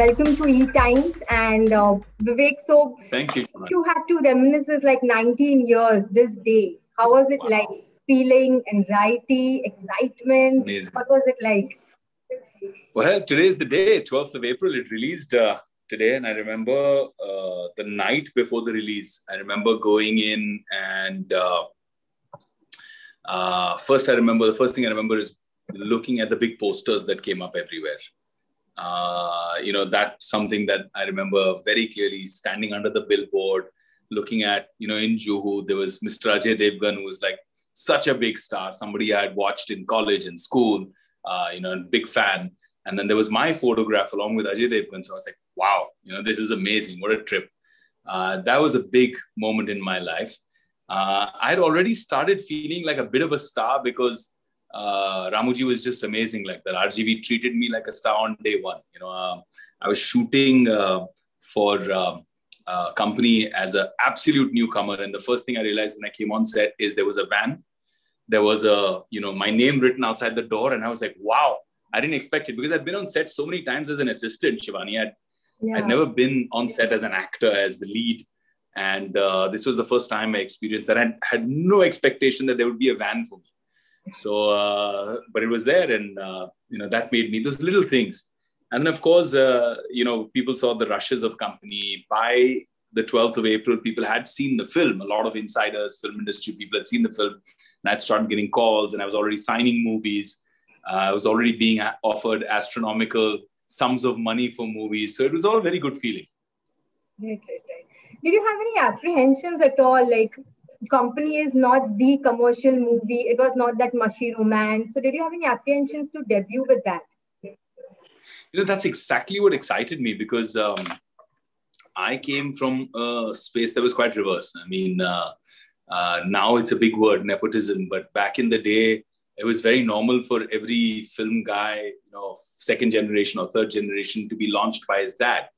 welcome to E Times. And Vivek, so Thank you. you had to reminisce it's like 19 years this day. How was it like? Wow. Feeling, anxiety, excitement? Amazing. What was it like? Well, today is the day, 12th of April. It released today, and I remember the night before the release. I remember going in, and the first thing I remember is looking at the big posters that came up everywhere. That's something that I remember very clearly, standing under the billboard, looking at, in Juhu, there was Mr. Ajay Devgan, who was like such a big star, somebody I had watched in college and school, a big fan. And then there was my photograph along with Ajay Devgan. So I was like, wow, this is amazing. What a trip. That was a big moment in my life. I had already started feeling like a bit of a star because Ramuji was just amazing like that. RGV treated me like a star on day one. I was shooting for a company as an absolute newcomer. And the first thing I realized when I came on set is there was a van. There was my name written outside the door. And I was like, wow, I didn't expect it because I'd been on set so many times as an assistant, Shivani. I'd never been on set as an actor, as the lead. And this was the first time I experienced that. I had no expectation that there would be a van for me. So, but it was there, and that made me those little things. And then, of course, people saw the rushes of company. By the 12th of April, people had seen the film. A lot of insiders, film industry people had seen the film, and I'd started getting calls, and I was already signing movies. I was already being offered astronomical sums of money for movies. So it was all a very good feeling. Right. Did you have any apprehensions at all? Like, Company is not the commercial movie. It was not that mushy romance. So did you have any apprehensions to debut with that? That's exactly what excited me because I came from a space that was quite reverse. I mean, now it's a big word, nepotism. But back in the day, it was very normal for every film guy, second generation or third generation to be launched by his dad.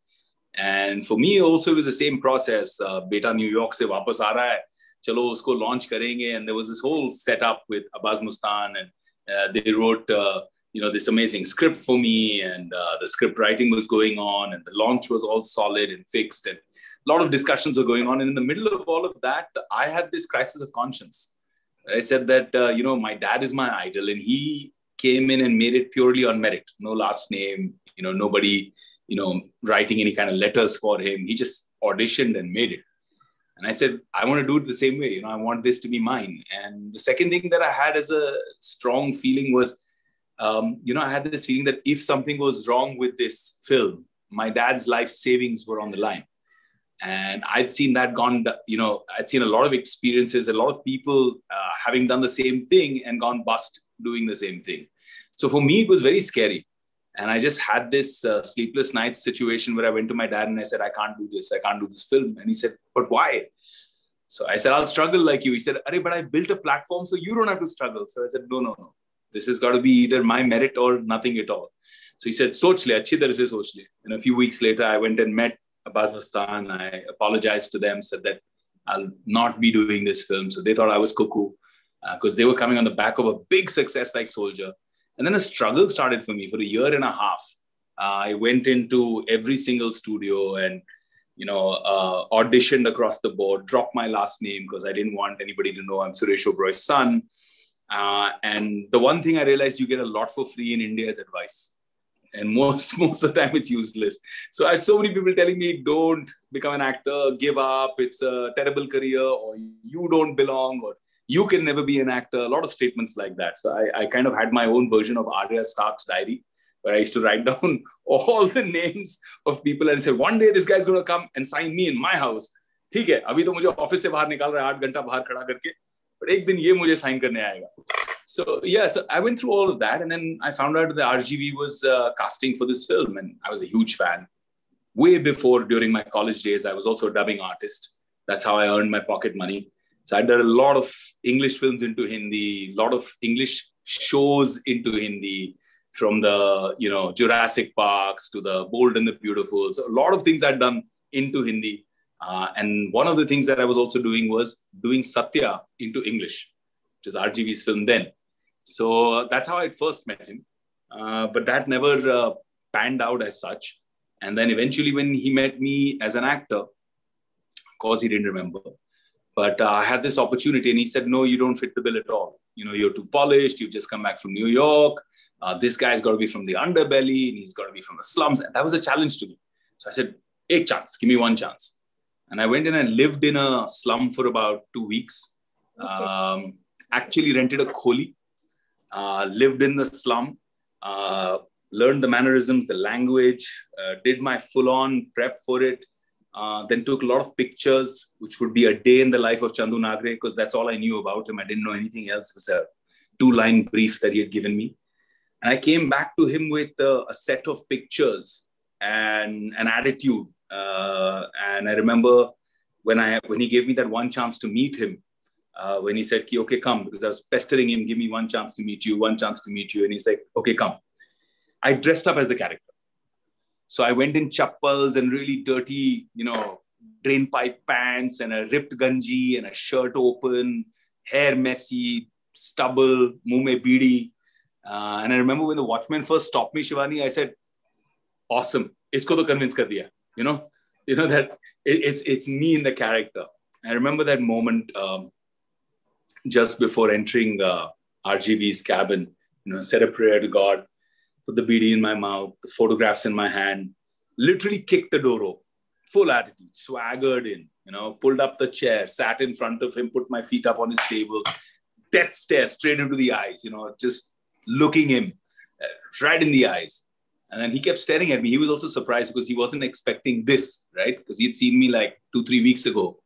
And for me also, it was the same process. Beta New York se वापस आ रहा है. Chalo usko launch karenge, and there was this whole setup with Abbas Mustan, and they wrote this amazing script for me, and the script writing was going on, and the launch was all solid and fixed, and a lot of discussions were going on. And in the middle of all of that, I had this crisis of conscience. I said that my dad is my idol, and he came in and made it purely on merit, no last name, nobody writing any kind of letters for him. He just auditioned and made it. And I said, I want to do it the same way. I want this to be mine. And the second thing that I had as a strong feeling was, I had this feeling that if something goes wrong with this film, my dad's life savings were on the line. And I'd seen that I'd seen a lot of experiences, a lot of people having done the same thing and gone bust doing the same thing. So for me, it was very scary. And I just had this sleepless nights situation where I went to my dad and I said, I can't do this. I can't do this film. And he said, but why? So I said, I'll struggle like you. He said, but I built a platform so you don't have to struggle. So I said, no. This has got to be either my merit or nothing at all. So he said, soch le, achhi tarah se soch le. And a few weeks later, I went and met Abbas Mustan. I apologized to them, said that I'll not be doing this film. So they thought I was cuckoo because they were coming on the back of a big success like Soldier. And then a struggle started for me for a year and a half. I went into every single studio and, auditioned across the board, dropped my last name because I didn't want anybody to know I'm Suresh Oberoi's son. And the one thing I realized, you get a lot for free in India is advice. And most of the time it's useless. So I have so many people telling me, don't become an actor, give up, it's a terrible career, or you don't belong, or you can never be an actor, a lot of statements like that. So I kind of had my own version of Arya Stark's diary, where I used to write down all the names of people and say, one day this guy's going to come and sign me in my house. ठीक है, अभी तो मुझे office से बाहर निकाल रहा है 8 घंटा बाहर खड़ा करके, but एक दिन ये मुझे sign करने आएगा. So I went through all of that, and then I found out that RGV was casting for this film, and I was a huge fan. Way before, during my college days, I was also a dubbing artist. That's how I earned my pocket money. So I did a lot of English films into Hindi, a lot of English shows into Hindi, from the, Jurassic Parks to the Bold and the Beautiful. So a lot of things I'd done into Hindi. And one of the things that I was also doing was doing Satya into English, which is RGV's film then. So that's how I first met him. But that never panned out as such. And then eventually when he met me as an actor, of course he didn't remember, but I had this opportunity and he said, no, you don't fit the bill at all. You're too polished. You've just come back from New York. This guy's got to be from the underbelly and he's got to be from the slums. And that was a challenge to me. So I said, ek chance, give me one chance. And I went in and lived in a slum for about 2 weeks. Actually rented a kholi, lived in the slum, learned the mannerisms, the language, did my full-on prep for it. Then took a lot of pictures, which would be a day in the life of Chandu Nagre, because that's all I knew about him. I didn't know anything else. It was a 2-line brief that he had given me. And I came back to him with a set of pictures and an attitude. And I remember when he gave me that one chance to meet him, when he said, okay, come, because I was pestering him, give me one chance to meet you, one chance to meet you. And he's like, okay, come. I dressed up as the character. So I went in chappals and really dirty, drain pipe pants and a ripped ganji and a shirt open, hair messy, stubble, muh mein beedi. And I remember when the watchman first stopped me, Shivani, I said, awesome. Isko to convince kar diya. That it's me in the character. I remember that moment just before entering RGV's cabin, said a prayer to God, put the beedi in my mouth, the photographs in my hand, literally kicked the door open, full attitude, swaggered in, pulled up the chair, sat in front of him, put my feet up on his table, death stare straight into the eyes, just looking him right in the eyes. And then he kept staring at me. He was also surprised because he wasn't expecting this, right? Because he'd seen me like 2-3 weeks ago.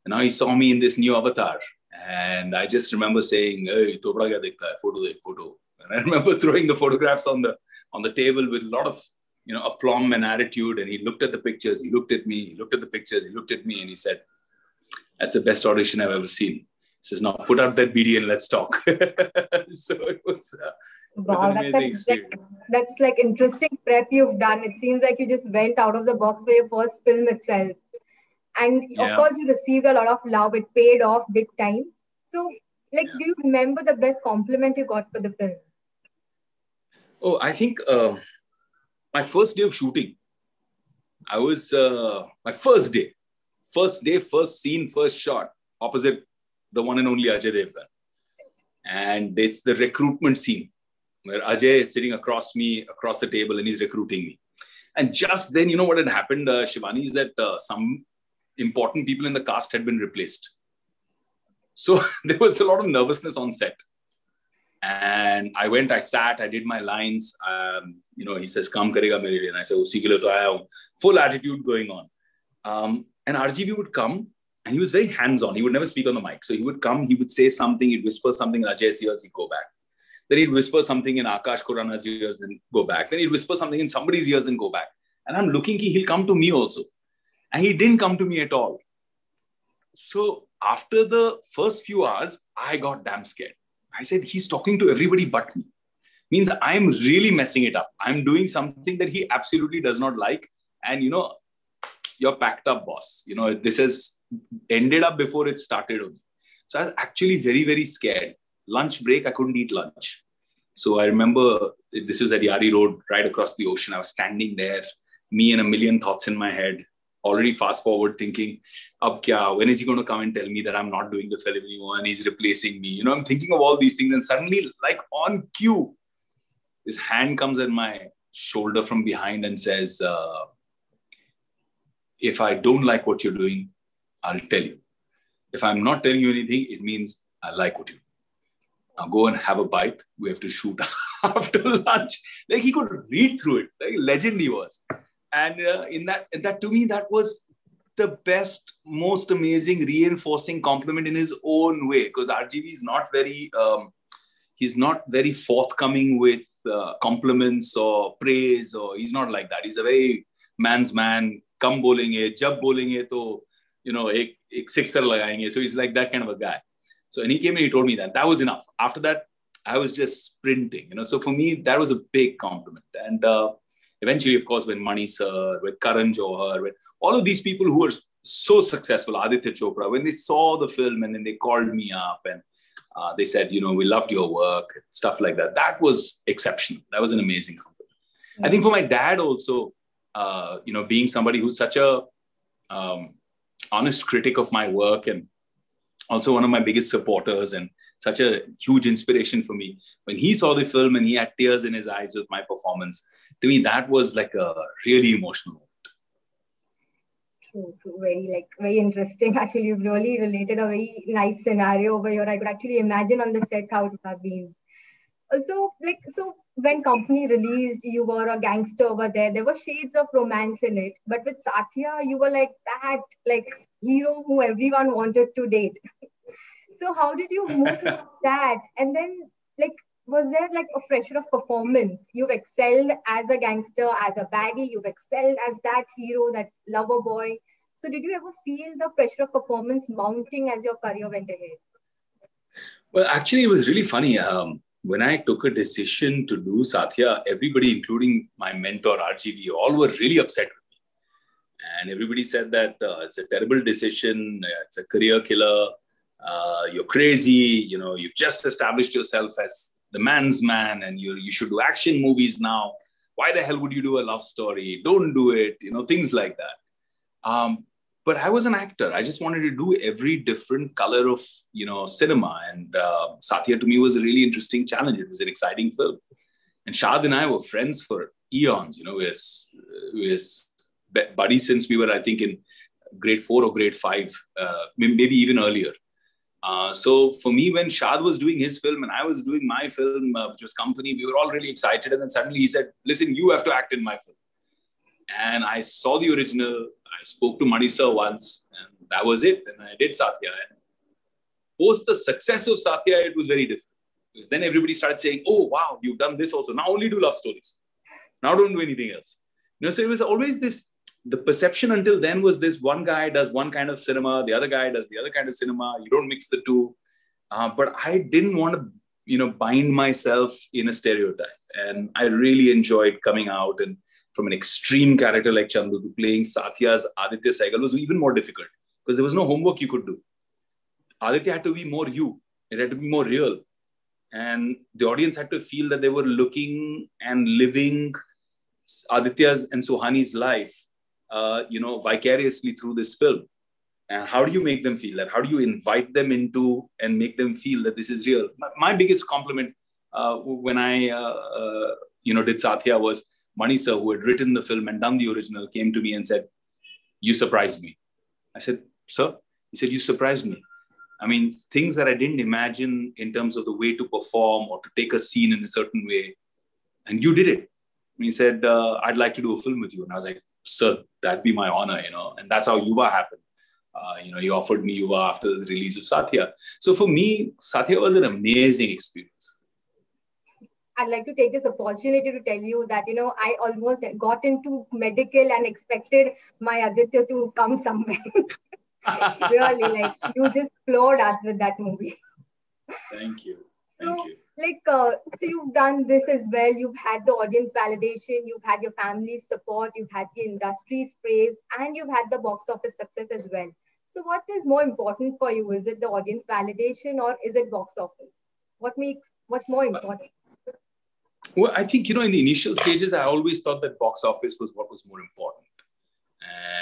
And now he saw me in this new avatar. And I just remember saying, hey, topda kya dekhta hai? Photo. And I remember throwing the photographs on the table with a lot of, aplomb and attitude. And he looked at the pictures. He looked at me. He looked at the pictures. He looked at me and he said, that's the best audition I've ever seen. He says, now put up that BD and let's talk. So it was an amazing experience. That's like interesting prep you've done. It seems like you just went out of the box for your first film itself. And of course, you received a lot of love. It paid off big time. So, do you remember the best compliment you got for the film? Oh, I think my first day of shooting, I was, my first day, first scene, first shot, opposite the one and only Ajay Devgan. And it's the recruitment scene where Ajay is sitting across me, across the table, and he's recruiting me. And just then, what had happened, Shivani, is that some important people in the cast had been replaced. So there was a lot of nervousness on set. And I sat, I did my lines. He says, "Kaam karega mere liye." And I said, "Usi ke liye to aaya hu." Full attitude going on. And RGV would come and he was very hands-on. He would never speak on the mic. So he would come, he would say something, he'd whisper something in Ajay's ears, he'd go back. Then he'd whisper something in Akash Khurana's ears and go back. Then he'd whisper something in somebody's ears and go back. And I'm looking, he'll come to me also. And he didn't come to me at all. So after the first few hours, I got damn scared. I said, he's talking to everybody but me. Means I'm really messing it up. I'm doing something that he absolutely does not like. And, you're packed up, boss. This has ended up before it started. So I was actually very, very scared. Lunch break, I couldn't eat lunch. So I remember this was at Yari Road, right across the ocean. I was standing there, me and a million thoughts in my head, already fast forward thinking, ab kya, when is he going to come and tell me that I'm not doing the film anymore and he's replacing me? I'm thinking of all these things. And suddenly, like on cue, this hand comes at my shoulder from behind and says, if I don't like what you're doing, I'll tell you. If I'm not telling you anything, it means I like what you do. Now go and have a bite. We have to shoot after lunch. Like he could read through it. Like legend he was. And in that to me, that was the best, most amazing, reinforcing compliment in his own way. Because RGV is not very, he's not very forthcoming with compliments or praise, or he's not like that. He's a very man's man. Kam bolenge, jab bolenge to, ek sixer lagayenge. So he's like that kind of a guy. So and he came and he told me that was enough. After that, I was just sprinting. So for me, that was a big compliment. And eventually, of course, when Mani Sir, with Karan Johar, with all of these people who were so successful, Aditya Chopra, when they saw the film and then they called me up and they said, we loved your work, stuff like that. That was exceptional. That was an amazing compliment. I think for my dad also, being somebody who's such a honest critic of my work and also one of my biggest supporters and such a huge inspiration for me. When he saw the film and he had tears in his eyes with my performance, to me, that was like a really emotional moment. True. Very interesting. Actually, you've really related a very nice scenario over here. I could actually imagine on the sets how it would have been. Also, so when Company released, you were a gangster over there. There were shades of romance in it. But with Satya, you were like that, like hero who everyone wanted to date. So how did you move that? And then, was there like a pressure of performance? You've excelled as a gangster, as a baddie. You've excelled as that hero, that lover boy. So did you ever feel the pressure of performance mounting as your career went ahead? Well, actually, it was really funny. When I took a decision to do Satya, everybody, including my mentor, RGV, all were really upset with me. And everybody said that it's a terrible decision. It's a career killer. You're crazy. You've just established yourself as the man's man and you should do action movies now. Why the hell would you do a love story? Don't do it. Things like that. But I was an actor. I just wanted to do every different color of, cinema. And Satya to me was a really interesting challenge. It was an exciting film. And Shad and I were friends for eons. We were buddies since we were, I think, in grade 4 or grade 5, maybe even earlier. So for me, when Shad was doing his film and I was doing my film, which was Company, we were all really excited. And then suddenly he said, listen, you have to act in my film. And I saw the original. I spoke to Mani sir once and that was it. And I did Satya. And post the success of Satya, it was very different. Because then everybody started saying, oh, wow, you've done this also. Now only do love stories. Now don't do anything else. So it was always this. The perception until then was this: one guy does one kind of cinema, the other guy does the other kind of cinema. You don't mix the two. But I didn't want to, bind myself in a stereotype. And I really enjoyed coming out and from an extreme character like Chandu to playing Satya's Aditya Sehgal was even more difficult because there was no homework you could do. Aditya had to be more you. It had to be more real. And the audience had to feel that they were looking and living Aditya's and Suhani's life vicariously through this film. And how do you make them feel that? How do you invite them into and make them feel that this is real? My biggest compliment when I, did Satya was Mani sir, who had written the film and done the original, came to me and said, you surprised me. I said, sir? He said, you surprised me. I mean, things that I didn't imagine in terms of the way to perform or to take a scene in a certain way. And you did it. And he said, I'd like to do a film with you. And I was like, sir, that'd be my honor, and that's how Yuva happened. He offered me Yuva after the release of Satya. So for me, Satya was an amazing experience. I'd like to take this opportunity to tell you that, I almost got into medical and expected my Aditya to come somewhere. Really, you just floored us with that movie. Thank you. So you've done this as well. You've had the audience validation, you've had your family's support, you've had the industry's praise, and you've had the box office success as well. So what is more important for you? Is it the audience validation or is it box office? What's more important? Well, I think, in the initial stages, I always thought that box office was what was more important.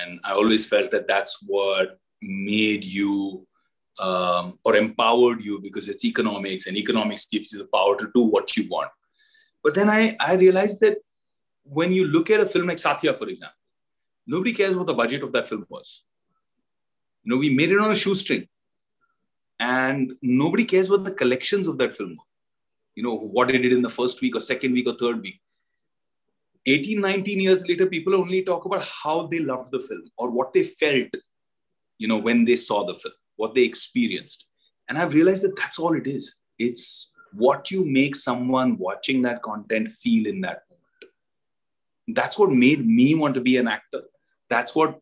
And I always felt that that's what made you or empowered you, because it's economics and economics gives you the power to do what you want. But then I realized that when you look at a film like Satya, for example, nobody cares what the budget of that film was. We made it on a shoestring and nobody cares what the collections of that film were. What it did in the first week or second week or third week. 18, 19 years later, people only talk about how they loved the film or what they felt, when they saw the film, what they experienced. And I've realized that that's all it is. It's what you make someone watching that content feel in that moment. That's what made me want to be an actor. That's what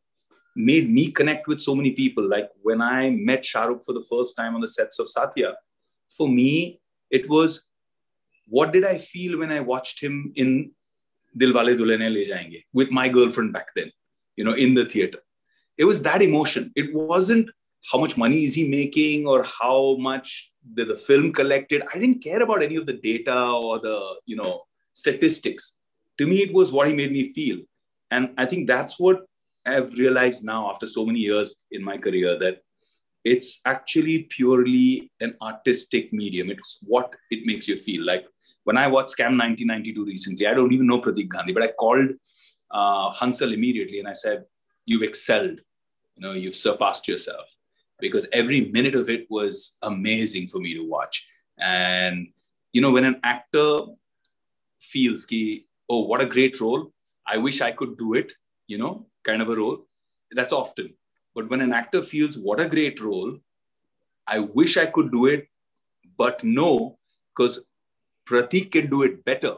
made me connect with so many people. Like when I met Shah Rukh for the first time on the sets of Satya, for me, it was, what did I feel when I watched him in Dilwale Dulhaniya Le Jayenge with my girlfriend back then, in the theater? It was that emotion. It wasn't how much money is he making or how much the film collected. I didn't care about any of the data or the, statistics. To me, it was what he made me feel. And I think that's what I've realized now after so many years in my career, that it's actually purely an artistic medium. It's what it makes you feel. Like when I watched Scam 1992 recently, I don't even know Pradeep Gandhi, but I called Hansal immediately and I said, you've excelled, you've surpassed yourself, because every minute of it was amazing for me to watch. And, when an actor feels, ki, oh, what a great role, I wish I could do it, kind of a role, that's often. But when an actor feels, what a great role, I wish I could do it, but no, because Pratik can do it better.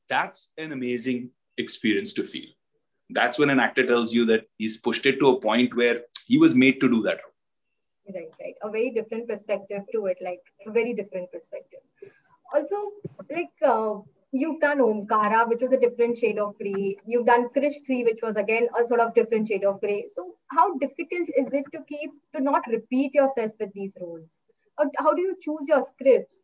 That's an amazing experience to feel. That's when an actor tells you that he's pushed it to a point where he was made to do that role. Right. A very different perspective to it, like a very different perspective. Also, like you've done Omkara, which was a different shade of grey. You've done Krish 3, which was again a sort of different shade of grey. So how difficult is it to not repeat yourself with these roles? How do you choose your scripts?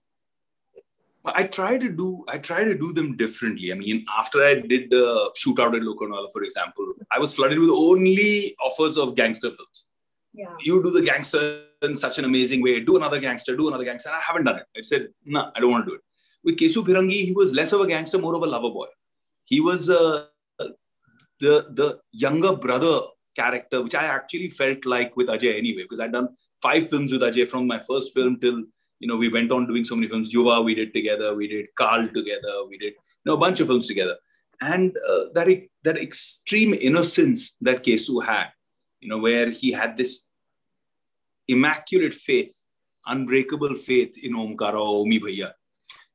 I try to do them differently. I mean, after I did the Shootout at Lokanwala, for example, I was flooded with only offers of gangster films. Yeah. You do the gangster in such an amazing way. Do another gangster. And I haven't done it. I said, no, I don't want to do it. With Kesu Phirangi, he was less of a gangster, more of a lover boy. He was the younger brother character, which I actually felt like with Ajay anyway, because I'd done 5 films with Ajay from my first film till, we went on doing so many films. Yuva we did together. We did Carl together. We did a bunch of films together. And that extreme innocence that Kesu had, where he had this immaculate faith, unbreakable faith in Omkara or Omi Bhaiya.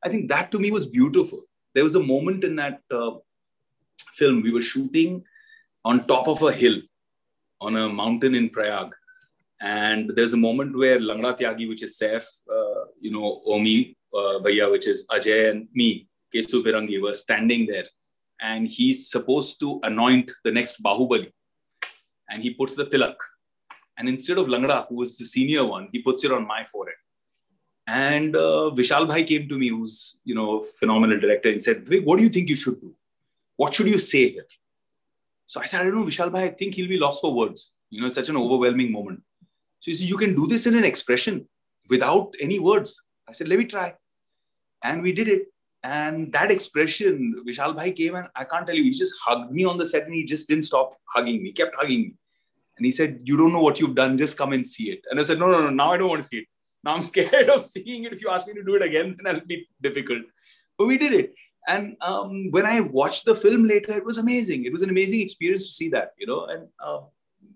I think that to me was beautiful. There was a moment in that film, we were shooting on top of a hill on a mountain in Prayag. And there's a moment where Langda Tyagi, which is Saif, Omi Bhaiya, which is Ajay, and me, Kesu Phirangi, were standing there. And he's supposed to anoint the next Bahubali. And he puts the tilak. And instead of Langda, who was the senior one, he puts it on my forehead. And Vishal Bhai came to me, who's, phenomenal director, and said, what do you think you should do? What should you say here? So I said, I don't know, Vishal Bhai, I think he'll be lost for words. It's such an overwhelming moment. So he said, you can do this in an expression without any words. I said, let me try. And we did it. And that expression, Vishal Bhai came and I can't tell you, he just hugged me on the set and he just didn't stop hugging me, kept hugging me. And he said, you don't know what you've done, just come and see it. And I said, no, now I don't want to see it. Now I'm scared of seeing it. If you ask me to do it again, then it'll be difficult. But we did it. And when I watched the film later, it was amazing. It was an amazing experience to see that,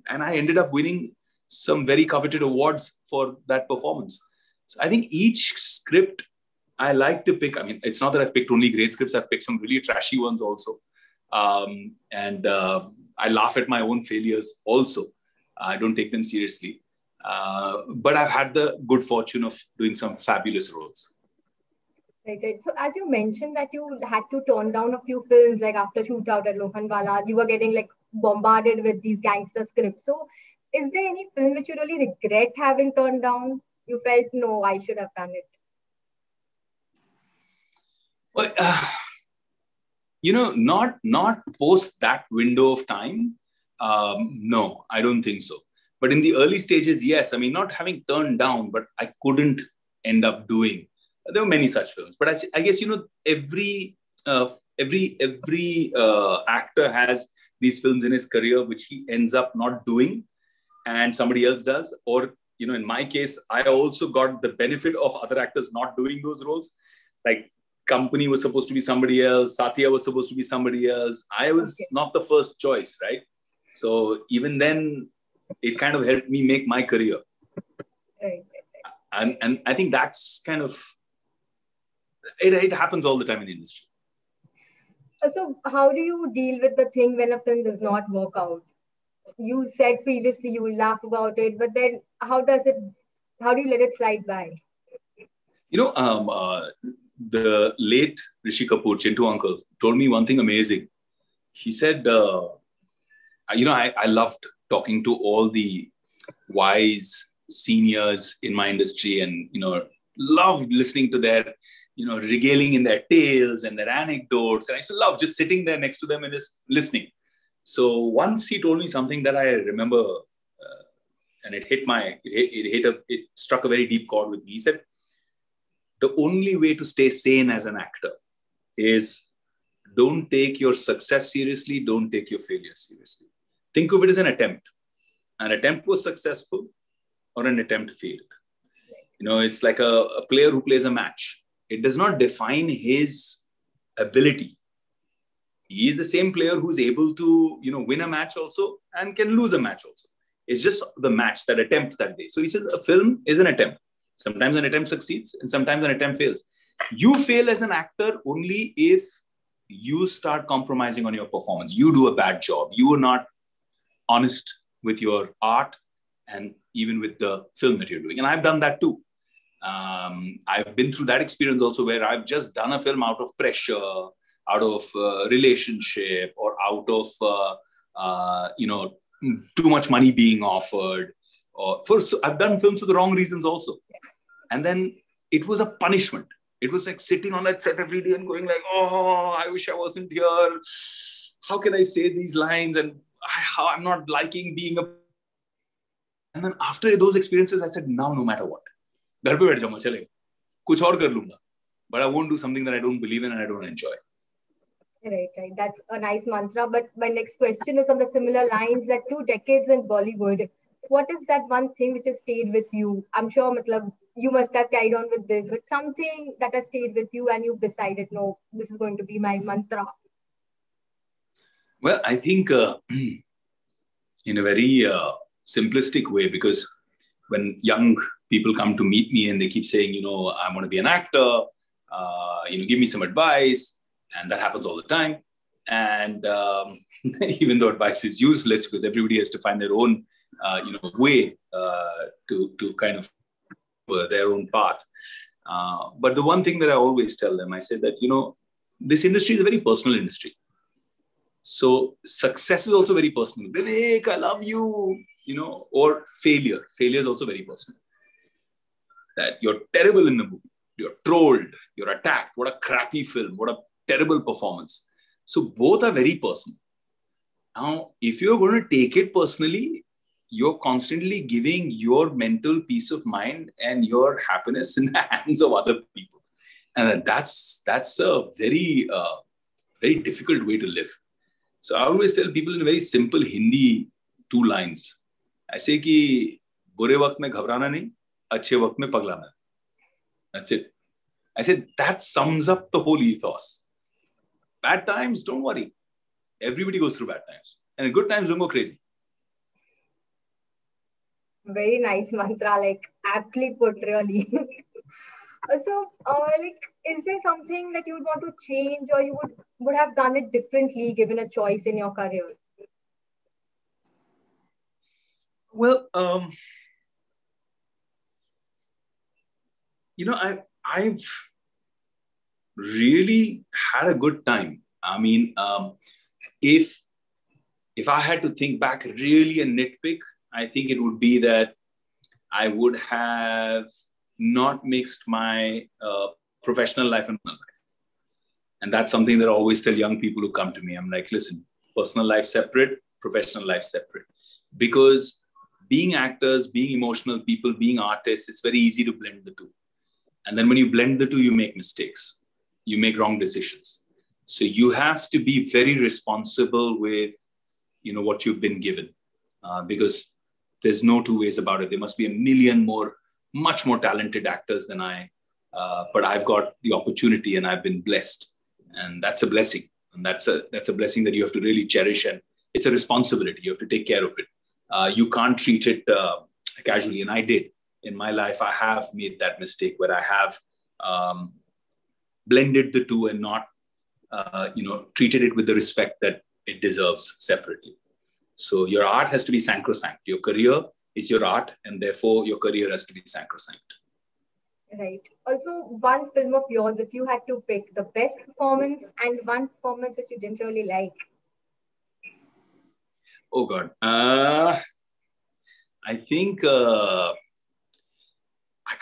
and I ended up winning some very coveted awards for that performance. So I think each script I like to pick. I mean, it's not that I've picked only great scripts. I've picked some really trashy ones also. I laugh at my own failures also. I don't take them seriously. But I've had the good fortune of doing some fabulous roles. Right. So as you mentioned that you had to turn down a few films, like after Shootout at Lokanwala, you were getting like bombarded with these gangster scripts. So is there any film which you really regret having turned down? You felt, no, I should have done it. Well, not post that window of time. No, I don't think so. But in the early stages, yes. I mean, not having turned down, but I couldn't end up doing. There were many such films. But I guess, every actor has these films in his career which he ends up not doing and somebody else does. Or, in my case, I also got the benefit of other actors not doing those roles. Like Company was supposed to be somebody else. Satya was supposed to be somebody else. I was not the first choice, right? So even then, it kind of helped me make my career. Right. And I think that's kind of, it happens all the time in the industry. So how do you deal with the thing when a film does not work out? You said previously you will laugh about it, but then how do you let it slide by? The late Rishi Kapoor, Chintu uncle, told me one thing amazing. He said, I loved talking to all the wise seniors in my industry and, loved listening to their, regaling in their tales and their anecdotes. And I used to love just sitting there next to them and just listening. So once he told me something that I remember, and it struck a very deep chord with me. He said, the only way to stay sane as an actor is don't take your success seriously, don't take your failure seriously. Think of it as an attempt. An attempt was successful or an attempt failed. It's like a player who plays a match. It does not define his ability. He is the same player who's able to, win a match also and can lose a match also. It's just the match, that attempt that day. So he says a film is an attempt. Sometimes an attempt succeeds and sometimes an attempt fails. You fail as an actor only if you start compromising on your performance. You do a bad job. You are not honest with your art and even with the film that you're doing. And I've done that too. I've been through that experience also, where I've just done a film out of pressure, out of relationship, or out of, too much money being offered. I've done films for the wrong reasons also. And then it was a punishment. It was like sitting on that set every day and going like, oh, I wish I wasn't here. How can I say these lines? And I'm not liking being a... And then after those experiences, I said, now, no matter what, घर पे बैठ जाऊंगा, चलेगा, कुछ और कर लूंगा, but I won't do something that I don't believe in and I don't enjoy. Right. That's a nice mantra. But my next question is on the similar lines, that 2 decades in Bollywood. What is that one thing which has stayed with you? I'm sure you must have carried on with this, but something that has stayed with you and you've decided, no, this is going to be my mantra. Well, I think in a very simplistic way, because when young people come to meet me and they keep saying, I want to be an actor, give me some advice. And that happens all the time. And even though advice is useless because everybody has to find their own, way to kind of their own path. But the one thing that I always tell them, I say that, this industry is a very personal industry. So success is also very personal. Vivek, I love you, or failure. Failure is also very personal. That you're terrible in the movie. You're trolled. You're attacked. What a crappy film. What a terrible performance. So both are very personal. Now, if you're going to take it personally, you're constantly giving your mental peace of mind and your happiness in the hands of other people. And that's a very, very difficult way to live. So I always tell people in a very simple Hindi 2 lines. I say कि बुरे वक्त में घबराना नहीं, अच्छे वक्त में पगलाना. That's it. I said that sums up the whole ethos. Bad times, don't worry. Everybody goes through bad times. And in good times, don't go crazy. Very nice mantra, aptly put, really. So, is there something that you would want to change, or you would have done it differently given a choice in your career? Well, I've really had a good time. I mean, if I had to think back really and nitpick, I think it would be that I would have not mixed my professional life and personal life. And that's something that I always tell young people who come to me. I'm like, listen, personal life separate, professional life separate. Because being actors, being emotional people, being artists, it's very easy to blend the two. And then when you blend the two, you make mistakes. You make wrong decisions. So you have to be very responsible with, what you've been given. Because there's no 2 ways about it. There must be a million more, much more talented actors than I. But I've got the opportunity and I've been blessed. And that's a blessing. And that's a blessing that you have to really cherish. And it's a responsibility. You have to take care of it. You can't treat it casually. And I did. In my life, I have made that mistake where I have blended the two and not, treated it with the respect that it deserves separately. So your art has to be sacrosanct. Your career is your art, and therefore your career has to be sacrosanct. Right. Also, one film of yours, if you had to pick the best performance and one performance that you didn't really like. Oh God. I think I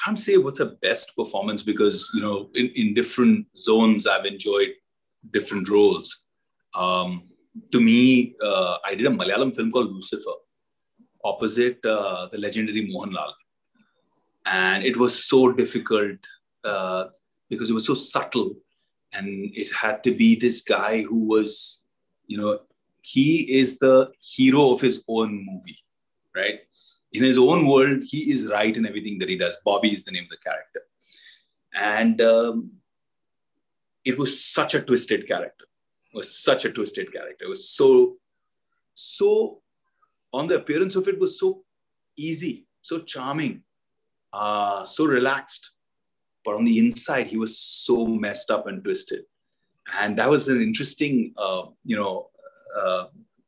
can't say what's a best performance because, in different zones, I've enjoyed different roles. To me, I did a Malayalam film called Lucifer opposite the legendary Mohanlal. And it was so difficult because it was so subtle. And it had to be this guy who was, he is the hero of his own movie, right? In his own world, he is right in everything that he does. Bobby is the name of the character. And it was such a twisted character. It was so, on the appearance of it, was so easy, so charming, so relaxed. But on the inside, he was so messed up and twisted. And that was an interesting,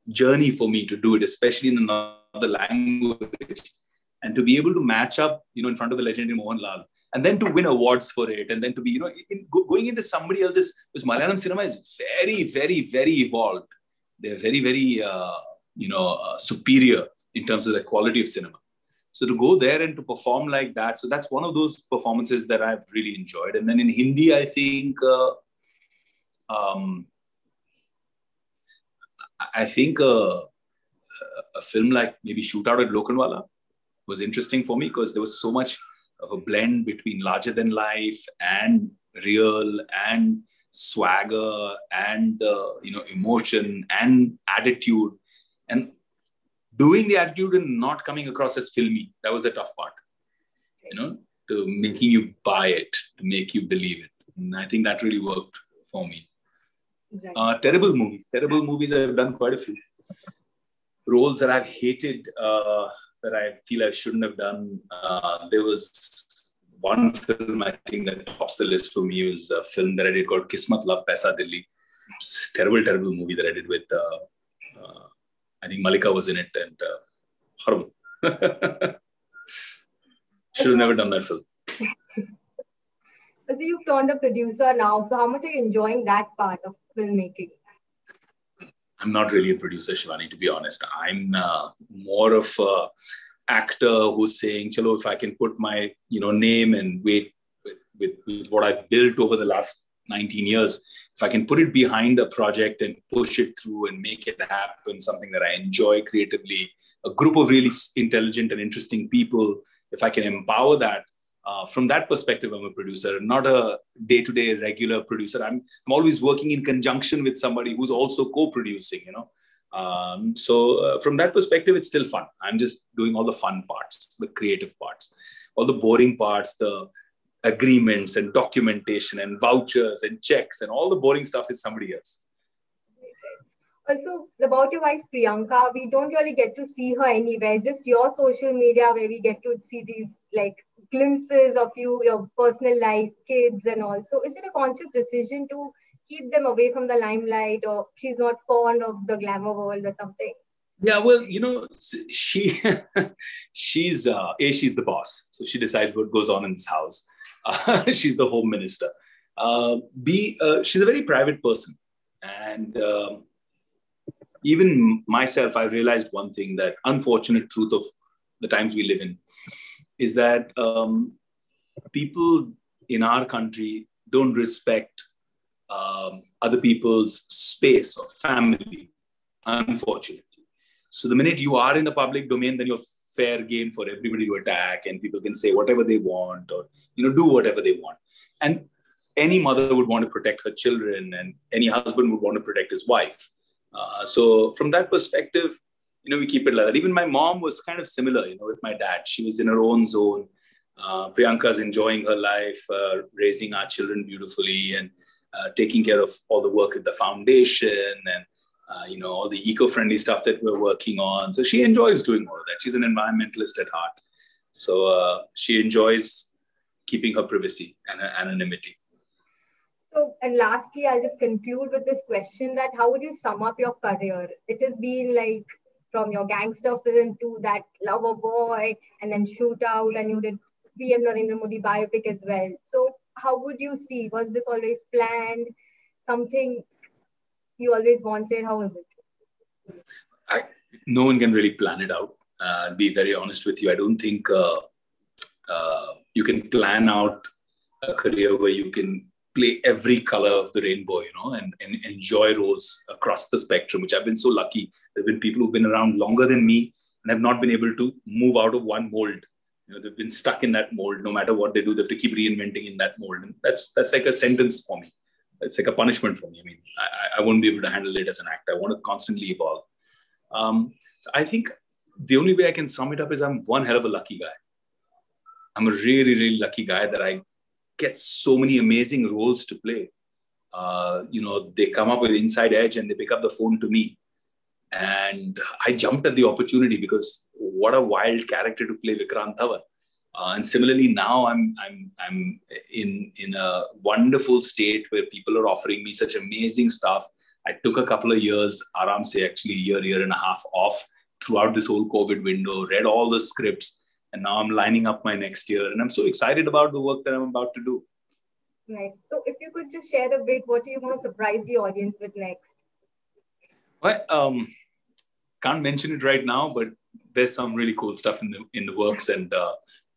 journey for me to do it, especially in another language. And to be able to match up, in front of the legendary Mohanlal, and then to win awards for it, and then to be, going into somebody else's, because Malayalam cinema is very, very, very evolved. They're very, very, superior in terms of the quality of cinema. So to go there and to perform like that, so that's one of those performances that I've really enjoyed. And then in Hindi, I think, a film like maybe Shootout at Lokhandwala was interesting for me because there was so much of a blend between larger than life and real and swagger and, emotion and attitude. And doing the attitude and not coming across as filmy, that was the tough part, to making you buy it, to make you believe it. And I think that really worked for me. Exactly. Terrible movies, I've done quite a few. Roles that I've hated, that I feel I shouldn't have done. There was one film, I think, that tops the list for me. It was a film that I did called Kismat Love Paisa Dilli. It's a terrible movie that I did with, I think Malika was in it, and horrible. Should have never done that film. So you've turned a producer now. So how much are you enjoying that part of filmmaking? I'm not really a producer, Shivani, to be honest. I'm more of an actor who's saying, "Chalo, if I can put my name and weight with what I've built over the last 19 years, if I can put it behind a project and push it through and make it happen, something that I enjoy creatively, a group of really intelligent and interesting people, if I can empower that, from that perspective, I'm a producer, not a day-to-day regular producer. I'm always working in conjunction with somebody who's also co-producing, So from that perspective, it's still fun. I'm just doing all the fun parts, the creative parts, all the boring parts, the agreements and documentation and vouchers and checks and all the boring stuff is somebody else. Also, about your wife Priyanka, we don't really get to see her anywhere, just your social media where we get to see these glimpses of you, your personal life, kids and all. So is it a conscious decision to keep them away from the limelight, or she's not fond of the glamour world or something? Yeah, well, she's the boss. So she decides what goes on in this house. She's the home minister. She's a very private person. And even myself, I realized one thing, that unfortunate truth of the times we live in is that people in our country don't respect other people's space or family, unfortunately. So the minute you are in the public domain, then you're fair game for everybody to attack, and people can say whatever they want, or do whatever they want. And any mother would want to protect her children, and any husband would want to protect his wife. So from that perspective, we keep it like that. Even my mom was kind of similar, with my dad. She was in her own zone. Priyanka's enjoying her life, raising our children beautifully, and taking care of all the work at the foundation, and all the eco-friendly stuff that we're working on. So she enjoys doing all of that. She's an environmentalist at heart. So she enjoys keeping her privacy and her anonymity. So, and lastly, I'll just conclude with this question, that how would you sum up your career? It has been from your gangster film to that Lover Boy, and then Shootout, and you did PM Narendra Modi biopic as well. So how would you see? Was this always planned? Something you always wanted? How was it? No one can really plan it out. I'll be very honest with you. I don't think you can plan out a career where you can play every color of the rainbow, and enjoy roles across the spectrum, which I've been so lucky. There have been people who've been around longer than me and have not been able to move out of one mold. They've been stuck in that mold. No matter what they do, they have to keep reinventing in that mold. And that's like a sentence for me. It's like a punishment for me. I mean, I won't be able to handle it as an actor. I want to constantly evolve. So I think the only way I can sum it up is I'm one hell of a lucky guy. I'm a really, really lucky guy that I get so many amazing roles to play. They come up with Inside Edge and they pick up the phone to me. And I jumped at the opportunity because what a wild character to play Vikrant Dhawan. And similarly, now I'm in a wonderful state where people are offering me such amazing stuff. I took a couple of years, aram se actually year and a half off throughout this whole COVID window, read all the scripts, and now I'm lining up my next year. And I'm so excited about the work that I'm about to do. Nice. So if you could just share a bit, what do you want to surprise the audience with next? Well, can't mention it right now, but there's some really cool stuff in the works, and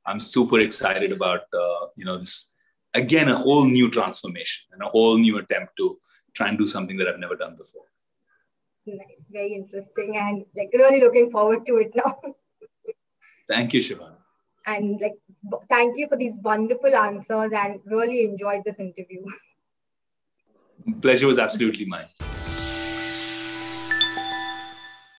I'm super excited about this, again, a whole new transformation and a whole new attempt to try and do something that I've never done before. Nice, very interesting, and really looking forward to it now. Thank you, Shivani. And thank you for these wonderful answers, and really enjoyed this interview. Pleasure was absolutely mine.